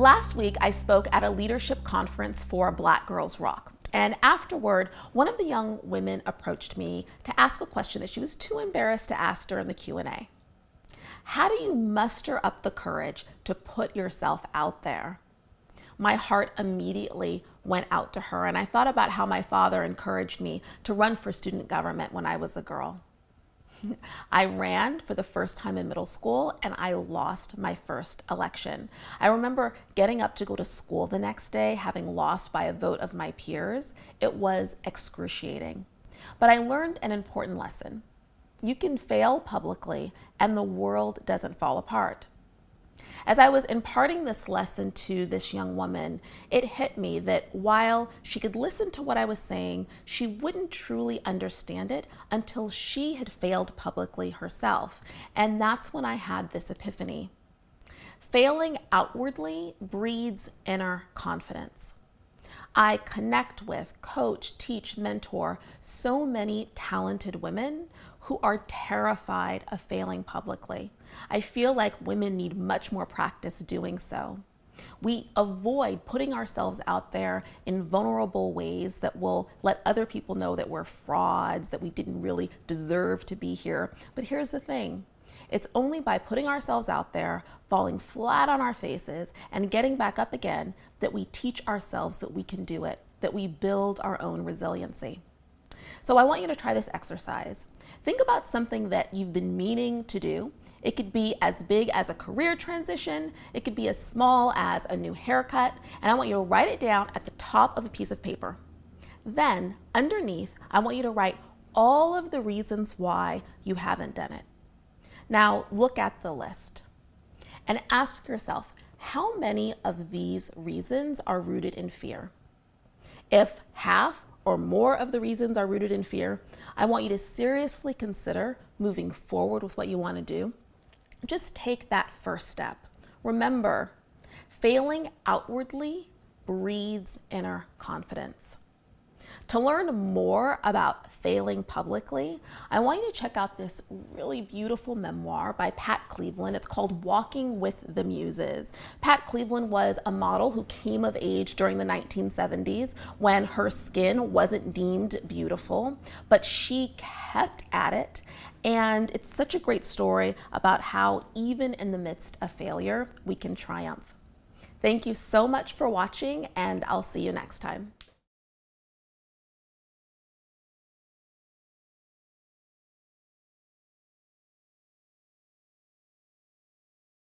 Last week, I spoke at a leadership conference for Black Girls Rock. And afterward, one of the young women approached me to ask a question that she was too embarrassed to ask during the Q&A. How do you muster up the courage to put yourself out there? My heart immediately went out to her, and I thought about how my father encouraged me to run for student government when I was a girl. I ran for the first time in middle school and I lost my first election. I remember getting up to go to school the next day, having lost by a vote of my peers. It was excruciating. But I learned an important lesson. You can fail publicly and the world doesn't fall apart. As I was imparting this lesson to this young woman, it hit me that while she could listen to what I was saying, she wouldn't truly understand it until she had failed publicly herself. And that's when I had this epiphany. Failing outwardly breeds inner confidence. I connect with, coach, teach, mentor so many talented women who are terrified of failing publicly. I feel like women need much more practice doing so. We avoid putting ourselves out there in vulnerable ways that will let other people know that we're frauds, that we didn't really deserve to be here. But here's the thing. It's only by putting ourselves out there, falling flat on our faces, and getting back up again that we teach ourselves that we can do it, that we build our own resiliency. So I want you to try this exercise. Think about something that you've been meaning to do. It could be as big as a career transition. It could be as small as a new haircut. And I want you to write it down at the top of a piece of paper. Then underneath, I want you to write all of the reasons why you haven't done it. Now look at the list and ask yourself, how many of these reasons are rooted in fear? If half or more of the reasons are rooted in fear, I want you to seriously consider moving forward with what you want to do. Just take that first step. Remember, failing outwardly breeds inner confidence. To learn more about failing publicly, I want you to check out this really beautiful memoir by Pat Cleveland. It's called Walking with the Muses. Pat Cleveland was a model who came of age during the 1970s when her skin wasn't deemed beautiful, but she kept at it. And it's such a great story about how even in the midst of failure, we can triumph. Thank you so much for watching, and I'll see you next time.